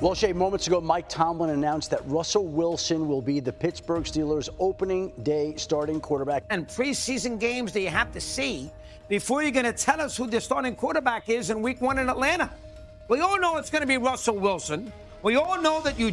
Well, Shay, moments ago, Mike Tomlin announced that Russell Wilson will be the Pittsburgh Steelers' opening day starting quarterback. And preseason games that you have to see before you're going to tell us who the starting quarterback is in week 1 in Atlanta. We all know it's going to be Russell Wilson. We all know that you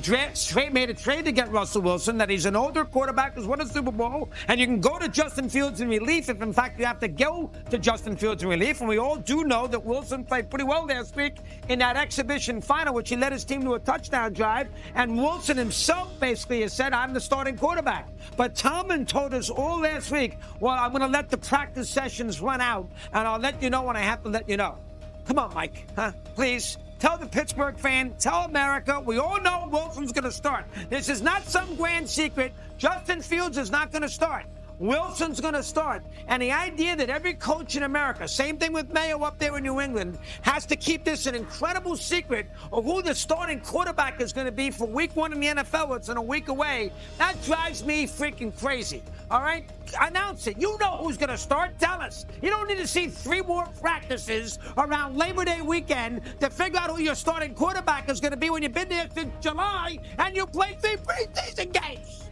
made a trade to get Russell Wilson, that he's an older quarterback who's won a Super Bowl, and you can go to Justin Fields in relief if, in fact, you have to go to Justin Fields in relief. And we all do know that Wilson played pretty well last week in that exhibition final, which he led his team to a touchdown drive. And Wilson himself basically has said, I'm the starting quarterback. But Tomlin told us all last week, well, I'm going to let the practice sessions run out, and I'll let you know when I have to let you know. Come on, Mike, please. Tell the Pittsburgh fan, tell America, we all know Wilson's going to start. This is not some grand secret. Justin Fields is not going to start. Wilson's going to start. And the idea that every coach in America, same thing with Mayo up there in New England, has to keep this an incredible secret of who the starting quarterback is going to be for week 1 in the NFL. It's in a week away. That drives me freaking crazy. All right? Announce it. You know who's going to start. Tell us. You don't need to see 3 more practices around Labor Day weekend to figure out who your starting quarterback is going to be when you've been there since July and you play 3 preseason games.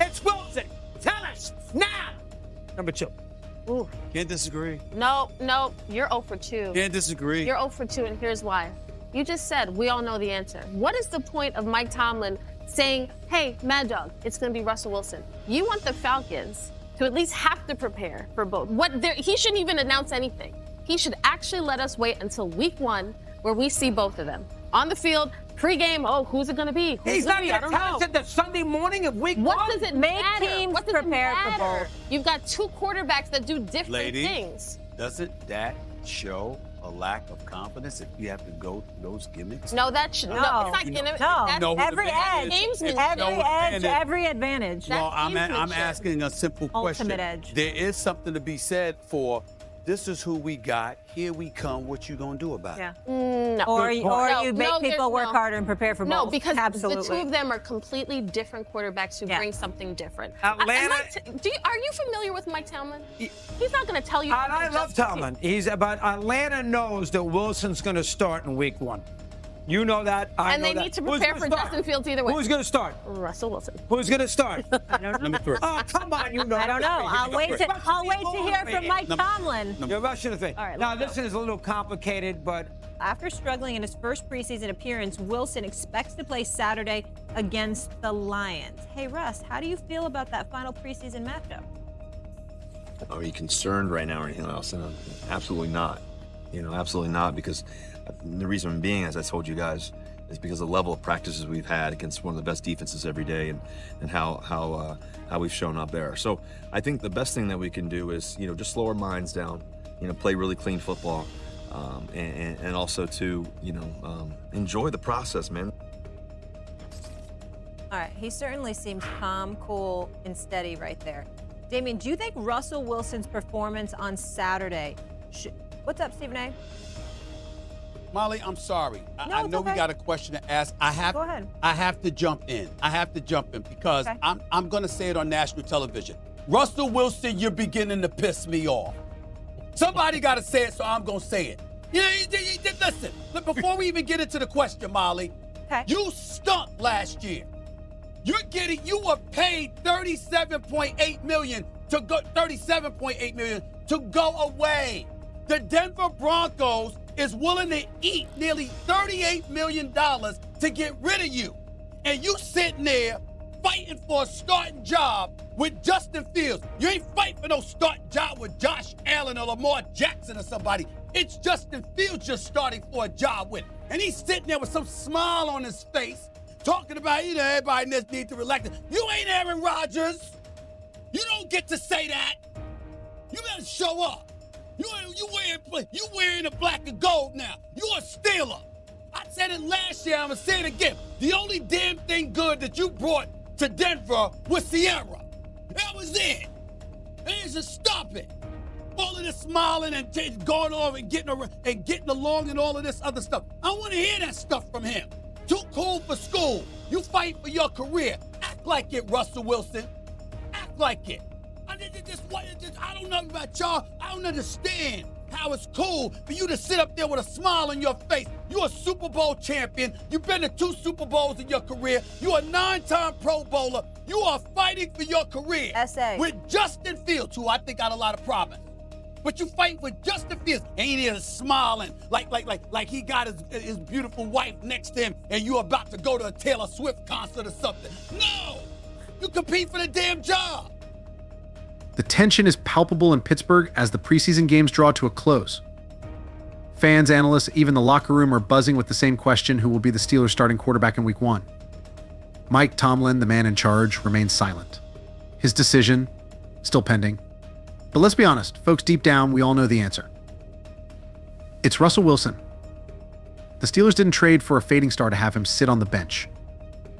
It's Wilson. Tell us now. Number 2. Ooh. Can't disagree. No, you're 0 for 2. Can't disagree. You're 0 for 2, and here's why. You just said we all know the answer. What is the point of Mike Tomlin saying, hey, Mad Dog, it's going to be Russell Wilson? You want the Falcons to at least have to prepare for both. He shouldn't even announce anything. He should actually let us wait until week 1 where we see both of them. On the field, pregame, who's it going to be? He's not going to tell us at the Sunday morning of week 1. What does it matter? Teams What does prepare it for matter? both. You've got 2 quarterbacks that do different Ladies, things. doesn't that show a lack of confidence if you have to go through those gimmicks? No, it's not gimmick. No, No, every edge, gamesmanship. every advantage. Well, I'm gamesmanship. asking a simple question. Ultimate edge. There is something to be said for this is who we got. Here we come. What you gonna do about it? Yeah. No. Or you make No, people work harder and prepare for both. No, because Absolutely. the 2 of them are completely different quarterbacks who bring something different. Atlanta. Are you familiar with Mike Tomlin? He's not going to tell you. And I love Tomlin. But Atlanta knows that Wilson's going to start in week 1. You know that. I And know they that. need to Who's prepare gonna for start? Justin Fields either way. Who's going to start? Russell Wilson. Who's going to start? I don't know. Number 3. Oh, come on, you know. I don't know. I'll wait to hear from Mike Tomlin. You're rushing the thing. All right, now, let's this is a little complicated, but After struggling in his first preseason appearance, Wilson expects to play Saturday against the Lions. Hey, Russ, how do you feel about that final preseason matchup? Are you concerned right now or anything else? Absolutely not. Absolutely not, because the reason being, as I told you guys, is because of the level of practices we've had against one of the best defenses every day and how we've shown up there. So I think the best thing that we can do is, just slow our minds down, play really clean football, and also to, enjoy the process, man. All right, he certainly seems calm, cool, and steady right there. Damien, do you think Russell Wilson's performance on Saturday what's up, Stephen A? Molly, I'm sorry. No, I it's know okay. we got a question to ask. Go ahead. I have to jump in. Because Okay. I'm going to say it on national television. Russell Wilson, you're beginning to piss me off. Somebody got to say it, so I'm going to say it. Listen, before we even get into the question, Molly, Okay. you stunk last year. You were paid $37.8 million to go away. The Denver Broncos is willing to eat nearly $38 million to get rid of you. And you sitting there fighting for a starting job with Justin Fields. You ain't fighting for no starting job with Josh Allen or Lamar Jackson or somebody. It's Justin Fields you're starting for a job with. And he's sitting there with some smile on his face, talking about, everybody just needs to relax. You ain't Aaron Rodgers. You don't get to say that. You better show up. You wearing the black and gold now. You a Steeler. I said it last year, I'm going to say it again. The only damn thing good that you brought to Denver was Sierra. That was it. And you just stop it. All of this smiling and going over and getting along and all of this other stuff. I want to hear that stuff from him. Too cool for school. You fight for your career. Act like it, Russell Wilson. Act like it. I don't know about y'all. I don't understand how how it's cool for you to sit up there with a smile on your face. You're a Super Bowl champion. You've been to 2 Super Bowls in your career. You're a 9-time Pro Bowler. You are fighting for your career. SA. With Justin Fields, who I think got a lot of promise. But you fighting for Justin Fields, and he is smiling like he got his beautiful wife next to him, and you about to go to a Taylor Swift concert or something. No! You compete for the damn job. The tension is palpable in Pittsburgh as the preseason games draw to a close. Fans, analysts, even the locker room are buzzing with the same question: who will be the Steelers' starting quarterback in Week 1? Mike Tomlin, the man in charge, remains silent. His decision, still pending. But let's be honest, folks, deep down, we all know the answer. It's Russell Wilson. The Steelers didn't trade for a fading star to have him sit on the bench.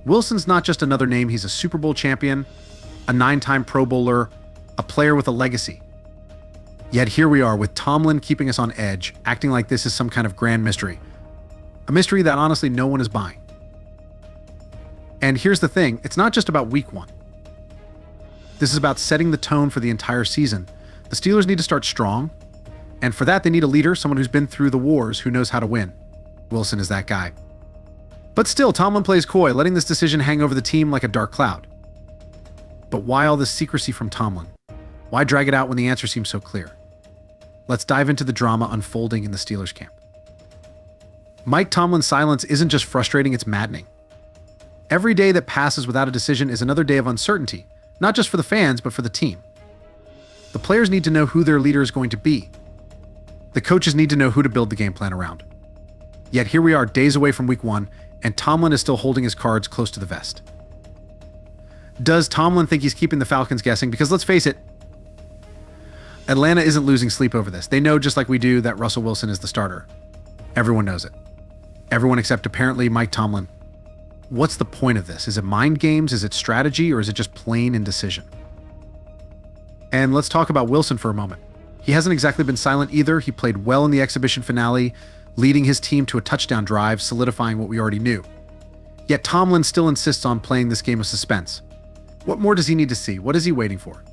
Wilson's not just another name, he's a Super Bowl champion, a 9-time Pro Bowler, a player with a legacy. Yet here we are with Tomlin keeping us on edge, acting like this is some kind of grand mystery. A mystery that honestly no one is buying. And here's the thing, it's not just about Week 1. This is about setting the tone for the entire season. The Steelers need to start strong, and for that they need a leader, someone who's been through the wars, who knows how to win. Wilson is that guy. But still, Tomlin plays coy, letting this decision hang over the team like a dark cloud. But why all this secrecy from Tomlin? Why drag it out when the answer seems so clear? Let's dive into the drama unfolding in the Steelers camp. Mike Tomlin's silence isn't just frustrating, it's maddening. Every day that passes without a decision is another day of uncertainty, not just for the fans, but for the team. The players need to know who their leader is going to be. The coaches need to know who to build the game plan around. Yet here we are, days away from Week 1, and Tomlin is still holding his cards close to the vest. Does Tomlin think he's keeping the Falcons guessing? Because let's face it, Atlanta isn't losing sleep over this. They know, just like we do, that Russell Wilson is the starter. Everyone knows it. Everyone except apparently Mike Tomlin. What's the point of this? Is it mind games? Is it strategy? Or is it just plain indecision? And let's talk about Wilson for a moment. He hasn't exactly been silent either. He played well in the exhibition finale, leading his team to a touchdown drive, solidifying what we already knew. Yet Tomlin still insists on playing this game of suspense. What more does he need to see? What is he waiting for?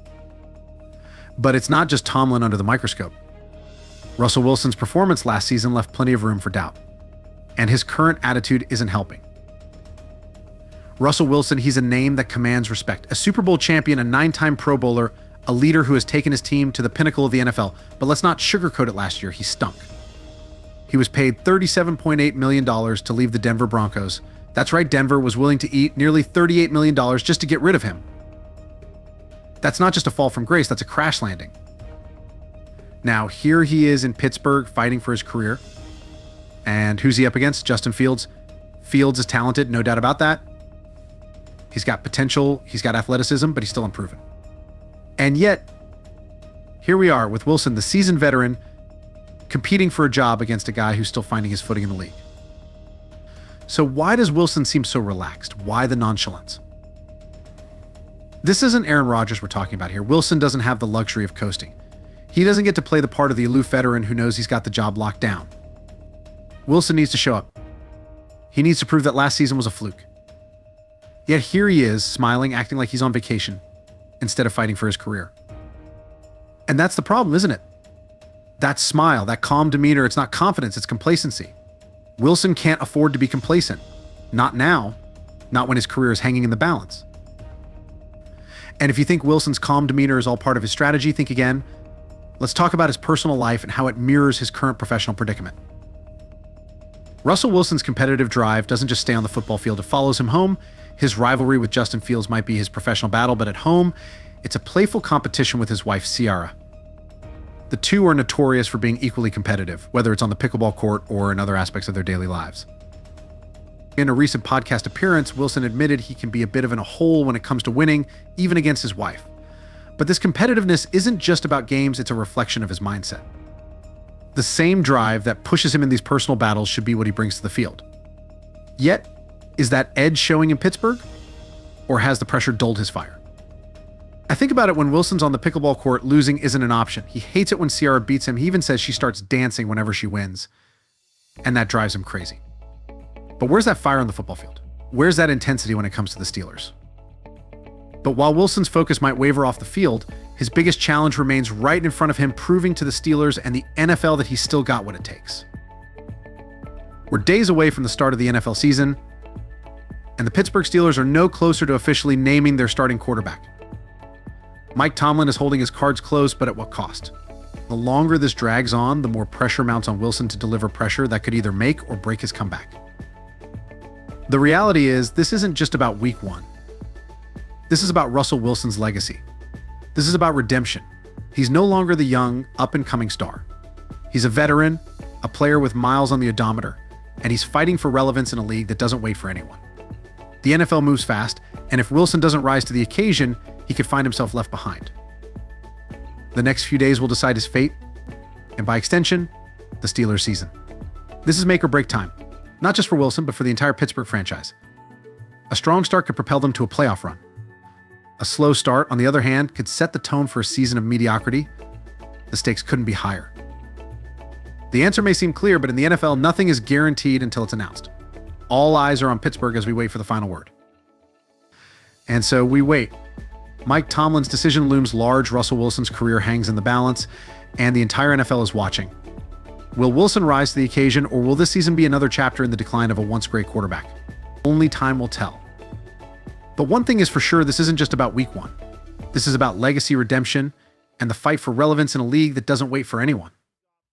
But it's not just Tomlin under the microscope. Russell Wilson's performance last season left plenty of room for doubt. And his current attitude isn't helping. Russell Wilson, he's a name that commands respect. A Super Bowl champion, a 9-time Pro Bowler, a leader who has taken his team to the pinnacle of the NFL. But let's not sugarcoat it last year, he stunk. He was paid $37.8 million to leave the Denver Broncos. That's right, Denver was willing to eat nearly $38 million just to get rid of him. That's not just a fall from grace, that's a crash landing. Now, here he is in Pittsburgh fighting for his career. And who's he up against? Justin Fields. Fields is talented, no doubt about that. He's got potential, he's got athleticism, but he's still unproven. And yet, here we are with Wilson, the seasoned veteran, competing for a job against a guy who's still finding his footing in the league. So why does Wilson seem so relaxed? Why the nonchalance? This isn't Aaron Rodgers we're talking about here. Wilson doesn't have the luxury of coasting. He doesn't get to play the part of the aloof veteran who knows he's got the job locked down. Wilson needs to show up. He needs to prove that last season was a fluke. Yet here he is, smiling, acting like he's on vacation, instead of fighting for his career. And that's the problem, isn't it? That smile, that calm demeanor, it's not confidence, it's complacency. Wilson can't afford to be complacent. Not now. Not when his career is hanging in the balance. And if you think Wilson's calm demeanor is all part of his strategy, think again. Let's talk about his personal life and how it mirrors his current professional predicament. Russell Wilson's competitive drive doesn't just stay on the football field, it follows him home. His rivalry with Justin Fields might be his professional battle, but at home, it's a playful competition with his wife, Ciara. The two are notorious for being equally competitive, whether it's on the pickleball court or in other aspects of their daily lives. In a recent podcast appearance, Wilson admitted he can be a bit of in a hole when it comes to winning, even against his wife. But this competitiveness isn't just about games, it's a reflection of his mindset. The same drive that pushes him in these personal battles should be what he brings to the field. Yet, is that edge showing in Pittsburgh? Or has the pressure dulled his fire? I think about it when Wilson's on the pickleball court, losing isn't an option. He hates it when Ciara beats him. He even says she starts dancing whenever she wins. And that drives him crazy. But where's that fire on the football field? Where's that intensity when it comes to the Steelers? But while Wilson's focus might waver off the field, His biggest challenge remains right in front of him, proving to the Steelers and the NFL that he's still got what it takes. We're days away from the start of the NFL season, and the Pittsburgh Steelers are no closer to officially naming their starting quarterback. Mike Tomlin is holding his cards close, but at what cost? The longer this drags on, the more pressure mounts on Wilson to deliver pressure that could either make or break his comeback. The reality is, this isn't just about week one. This is about Russell Wilson's legacy. This is about redemption. He's no longer the young, up-and-coming star. He's a veteran, a player with miles on the odometer, and he's fighting for relevance in a league that doesn't wait for anyone. The NFL moves fast, and if Wilson doesn't rise to the occasion, he could find himself left behind. The next few days will decide his fate, and by extension, the Steelers' season. This is make or break time, not just for Wilson, but for the entire Pittsburgh franchise. A strong start could propel them to a playoff run. A slow start, on the other hand, could set the tone for a season of mediocrity. The stakes couldn't be higher. The answer may seem clear, but in the NFL, nothing is guaranteed until it's announced. All eyes are on Pittsburgh as we wait for the final word. And so we wait. Mike Tomlin's decision looms large, Russell Wilson's career hangs in the balance, and the entire NFL is watching. Will Wilson rise to the occasion, or will this season be another chapter in the decline of a once great quarterback? Only time will tell. But one thing is for sure, this isn't just about week one. This is about legacy redemption and the fight for relevance in a league that doesn't wait for anyone.